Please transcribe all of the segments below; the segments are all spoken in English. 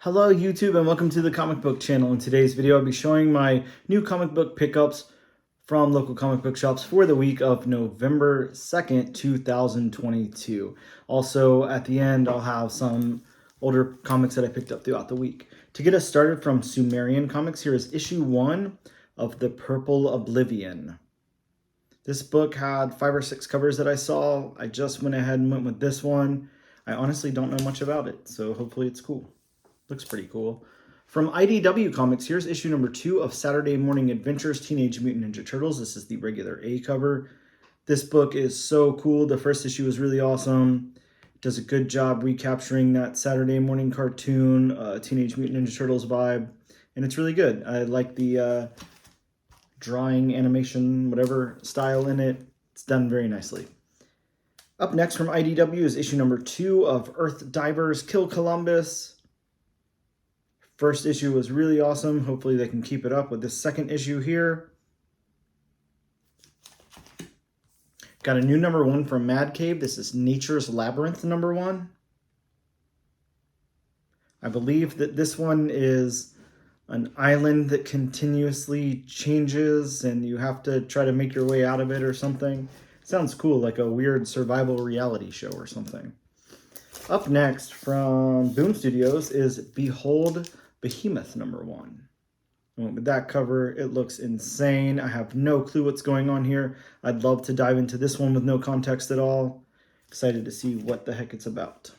Hello YouTube and welcome to the comic book channel. In today's video I'll be showing my new comic book pickups from local comic book shops for the week of November 2nd, 2022. Also at the end I'll have some older comics that I picked up throughout the week. To get us started from Sumerian Comics, here is issue 1 of The Purple Oblivion. This book had 5 or 6 covers that I saw. I just went ahead and went with this one. I honestly don't know much about it, so hopefully it's cool. Looks pretty cool. From IDW Comics, here's issue number 2 of Saturday Morning Adventures Teenage Mutant Ninja Turtles. This is the regular A cover. This book is so cool. The first issue is really awesome. It does a good job recapturing that Saturday morning cartoon, Teenage Mutant Ninja Turtles vibe. And it's really good. I like the drawing, animation, whatever style in it. It's done very nicely. Up next from IDW is issue number 2 of Earth Divers Kill Columbus. First issue was really awesome. Hopefully they can keep it up with this second issue here. Got a new number 1 from Mad Cave. This is Nature's Labyrinth number 1. I believe that this one is an island that continuously changes and you have to try to make your way out of it or something. Sounds cool, like a weird survival reality show or something. Up next from Boom Studios is Behold Behemoth number 1. And with that cover, it looks insane. I have no clue what's going on here. I'd love to dive into this one with no context at all. Excited to see what the heck it's about.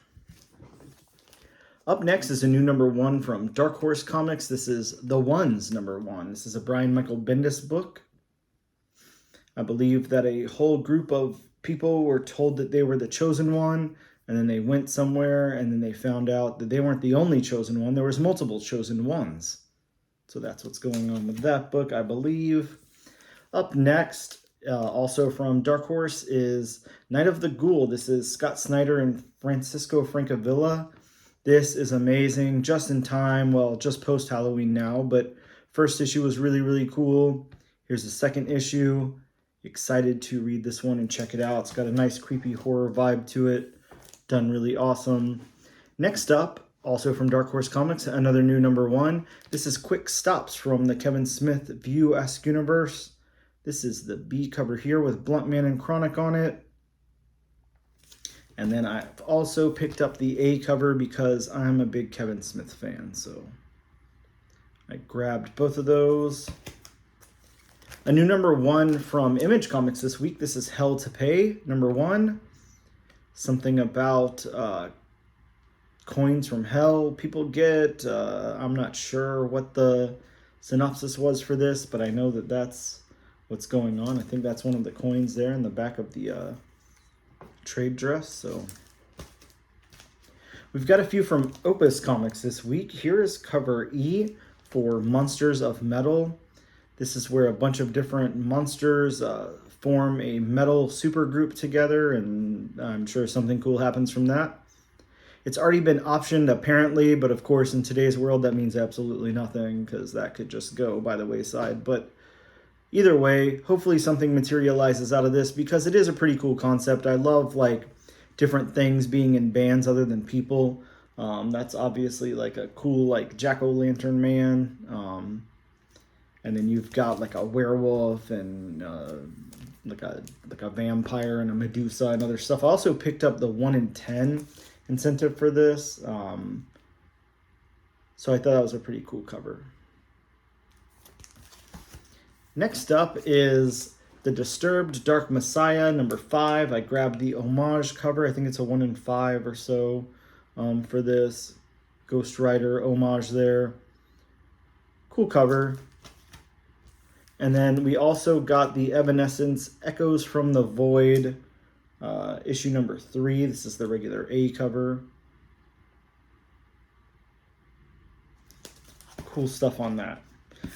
Up next is a new number 1 from Dark Horse Comics. This is The Ones number 1. This is a Brian Michael Bendis book. I believe that a whole group of people were told that they were the chosen one, and then they went somewhere, and then they found out that they weren't the only chosen one. There was multiple chosen ones. So that's what's going on with that book, I believe. Up next, also from Dark Horse, is Night of the Ghoul. This is Scott Snyder and Francisco Francavilla. This is amazing, just in time. Well, just post-Halloween now, but first issue was really, really cool. Here's the second issue. Excited to read this one and check it out. It's got a nice creepy horror vibe to it. Done really awesome. Next up, also from Dark Horse Comics, another new number 1. This is Quick Stops from the Kevin Smith View-esque universe. This is the B cover here with Bluntman and Chronic on it. And then I've also picked up the A cover because I'm a big Kevin Smith fan, so I grabbed both of those. A new number 1 from Image Comics this week. This is Hell to Pay, number 1. Something about coins from hell people get. I'm not sure what the synopsis was for this, but I know that that's what's going on. I think that's one of the coins there in the back of the trade dress. So we've got a few from Opus Comics this week. Here is cover E for Monsters of Metal. This is where a bunch of different monsters form a metal supergroup together, and I'm sure something cool happens from that. It's already been optioned apparently, but of course in today's world that means absolutely nothing because that could just go by the wayside. But either way, hopefully something materializes out of this because it is a pretty cool concept. I love like different things being in bands other than people. That's obviously like a cool like jack-o'-lantern man. And then you've got like a werewolf and like a vampire and a Medusa and other stuff. I also picked up the 1 in 10 incentive for this. So I thought that was a pretty cool cover. Next up is The Disturbed Dark Messiah, number 5. I grabbed the homage cover. I think it's a 1 in 5 or so for this. Ghost Rider homage there. Cool cover. And then we also got the Evanescence Echoes from the Void, issue number 3. This is the regular A cover. Cool stuff on that.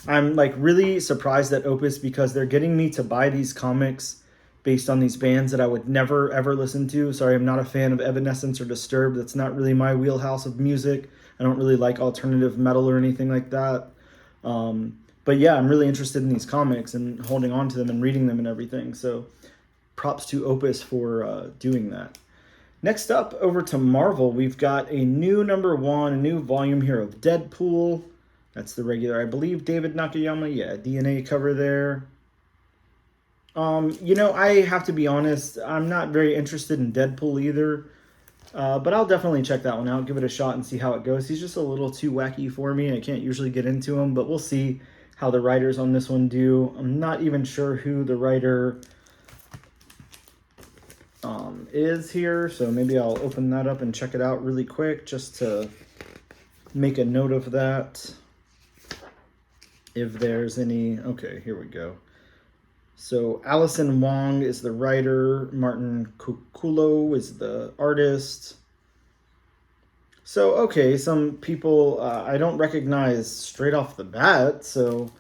I'm like really surprised at Opus because they're getting me to buy these comics based on these bands that I would never ever listen to. Sorry, I'm not a fan of Evanescence or Disturbed. That's not really my wheelhouse of music. I don't really like alternative metal or anything like that. But yeah, I'm really interested in these comics and holding on to them and reading them and everything. So props to Opus for doing that. Next up, over to Marvel, we've got a new #1, a new volume here of Deadpool. That's the regular, I believe, David Nakayama. Yeah, DNA cover there. You know, I have to be honest, I'm not very interested in Deadpool either. But I'll definitely check that one out, give it a shot and see how it goes. He's just a little too wacky for me. I can't usually get into him, but we'll see how the writers on this one do. I'm not even sure who the writer is here, so maybe I'll open that up and check it out really quick just to make a note of that. If there's any... Okay, here we go. So Allison Wong is the writer, Martin Kukulo is the artist. So, okay, some people I don't recognize straight off the bat, so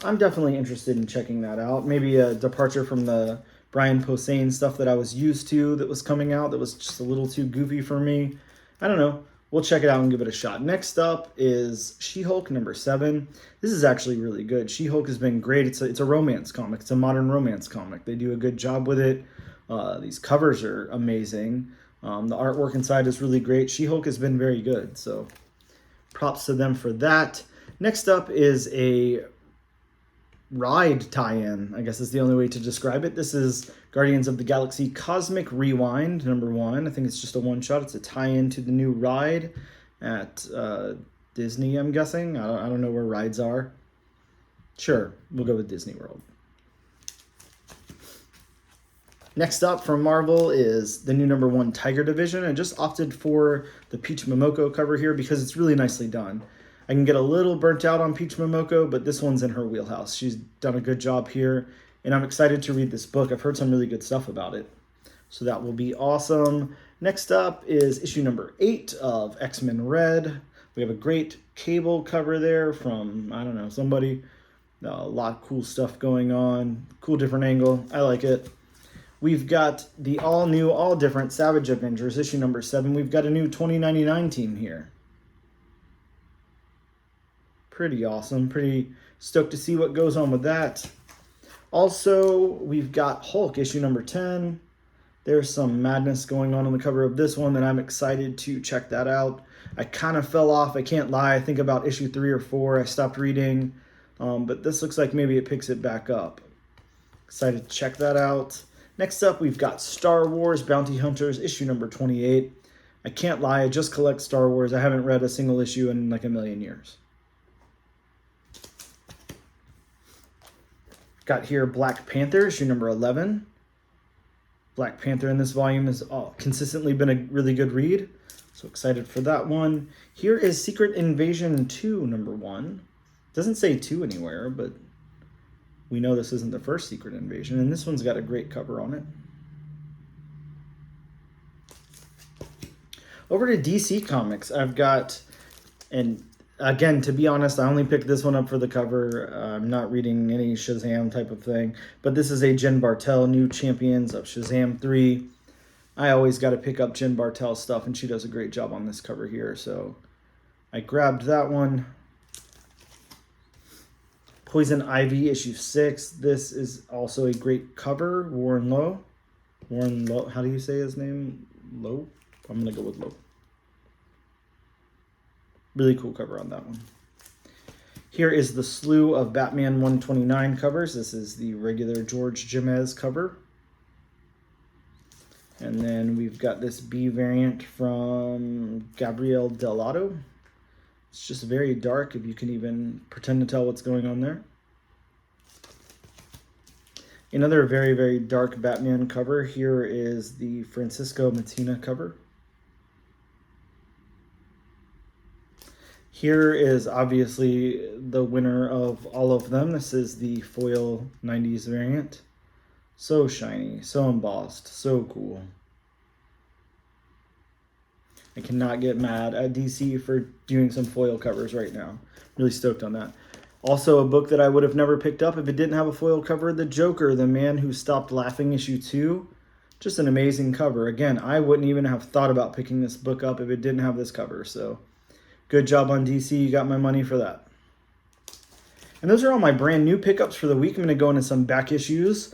I'm definitely interested in checking that out. Maybe a departure from the Brian Posehn stuff that I was used to that was coming out that was just a little too goofy for me. I don't know. We'll check it out and give it a shot. Next up is She-Hulk #7. This is actually really good. She-Hulk has been great. It's a romance comic. It's a modern romance comic. They do a good job with it. These covers are amazing. The artwork inside is really great. She-Hulk has been very good, so props to them for that. Next up is a ride tie-in, I guess is the only way to describe it. This is Guardians of the Galaxy Cosmic Rewind #1. I think it's just a one-shot. It's a tie-in to the new ride at Disney, I'm guessing. I don't know where rides are. Sure, we'll go with Disney World. Next up from Marvel is the new #1 Tiger Division. I just opted for the Peach Momoko cover here because it's really nicely done. I can get a little burnt out on Peach Momoko, but this one's in her wheelhouse. She's done a good job here, and I'm excited to read this book. I've heard some really good stuff about it, so that will be awesome. Next up is issue #8 of X-Men Red. We have a great Cable cover there from, I don't know, somebody. A lot of cool stuff going on. Cool different angle. I like it. We've got the all-new, all-different Savage Avengers, issue #7. We've got a new 2099 team here. Pretty awesome. Pretty stoked to see what goes on with that. Also, we've got Hulk, issue #10. There's some madness going on the cover of this one that I'm excited to check that out. I kind of fell off, I can't lie. I think about issue 3 or 4 I stopped reading. But this looks like maybe it picks it back up. Excited to check that out. Next up, we've got Star Wars Bounty Hunters, issue #28. I can't lie, I just collect Star Wars. I haven't read a single issue in like a million years. Got here Black Panther, issue #11. Black Panther in this volume has consistently been a really good read. So excited for that one. Here is Secret Invasion 2 #1. Doesn't say 2 anywhere, but we know this isn't the first Secret Invasion. And this one's got a great cover on it. Over to DC Comics, I've got, and again, to be honest, I only picked this one up for the cover. I'm not reading any Shazam type of thing. But this is a Jen Bartel, New Champions of Shazam 3. I always got to pick up Jen Bartel stuff, and she does a great job on this cover here. So I grabbed that one. Poison Ivy, issue 6. This is also a great cover. Warren Lowe. Warren Lowe, how do you say his name? Lowe? I'm going to go with Lowe. Really cool cover on that one. Here is the slew of Batman 129 covers. This is the regular George Jemez cover. And then we've got this B variant from Gabriel Delato. It's just very dark, if you can even pretend to tell what's going on there. Another very, very dark Batman cover. Here is the Francisco Mattina cover. Here is obviously the winner of all of them. This is the foil 90s variant. So shiny, so embossed, so cool. I cannot get mad at DC for doing some foil covers right now. Really stoked on that. Also, a book that I would have never picked up if it didn't have a foil cover, The Joker, The Man Who Stopped Laughing, issue 2. Just an amazing cover. Again, I wouldn't even have thought about picking this book up if it didn't have this cover. So, good job on DC. You got my money for that. And those are all my brand new pickups for the week. I'm going to go into some back issues.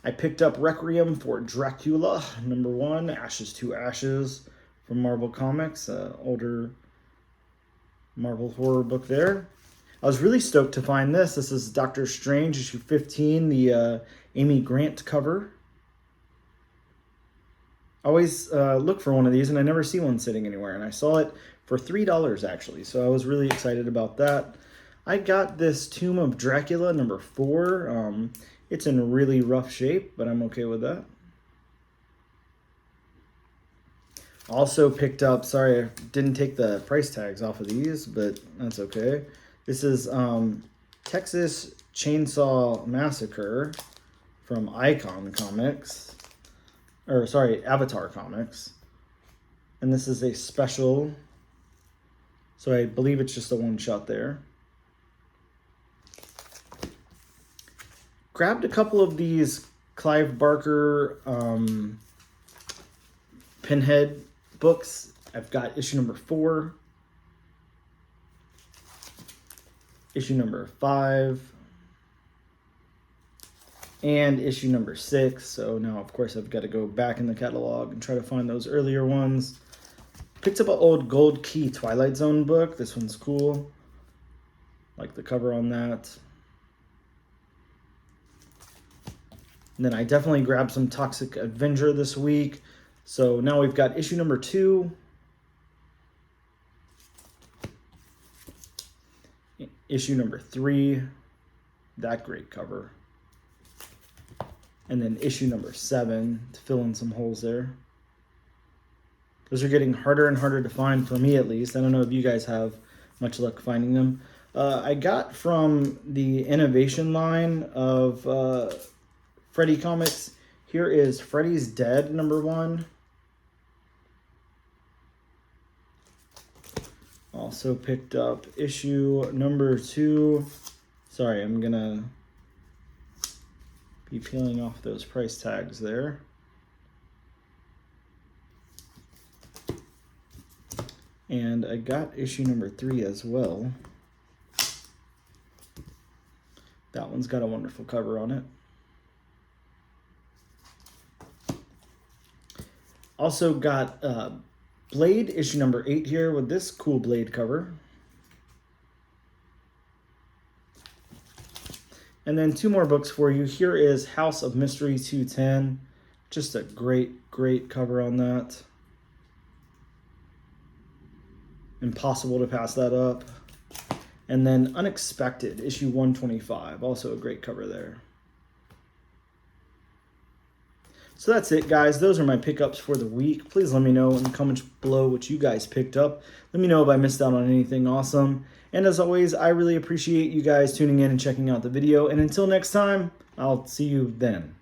I picked up Requiem for Dracula, #1, Ashes to Ashes from Marvel Comics, older Marvel horror book there. I was really stoked to find this. This is Doctor Strange, issue 15, the Amy Grant cover. I always look for one of these, and I never see one sitting anywhere. And I saw it for $3, actually, so I was really excited about that. I got this Tomb of Dracula, #4. It's in really rough shape, but I'm okay with that. Also picked up, sorry, I didn't take the price tags off of these, but that's okay. This is Texas Chainsaw Massacre from Icon Comics, or sorry, Avatar Comics. And this is a special, so I believe it's just a one-shot there. Grabbed a couple of these Clive Barker Pinhead books. I've got issue #4, issue #5, and issue #6. So now, of course, I've got to go back in the catalog and try to find those earlier ones. Picked up an old Gold Key Twilight Zone book. This one's cool. Like the cover on that. And then I definitely grabbed some Toxic Avenger this week. So now we've got issue #2, issue #3, that great cover, and then issue #7 to fill in some holes there. Those are getting harder and harder to find, for me at least. I don't know if you guys have much luck finding them. I got from the Innovation line of Freddy Comics. Here is Freddy's Dead #1. Also picked up issue #2. Sorry, I'm gonna be peeling off those price tags there. And I got issue #3 as well. That one's got a wonderful cover on it. Also got Blade issue #8 here with this cool Blade cover. And then 2 more books for you. Here is House of Mystery 210. Just a great, great cover on that. Impossible to pass that up. And then Unexpected issue 125. Also a great cover there. So that's it, guys. Those are my pickups for the week. Please let me know in the comments below what you guys picked up. Let me know if I missed out on anything awesome. And as always, I really appreciate you guys tuning in and checking out the video. And until next time, I'll see you then.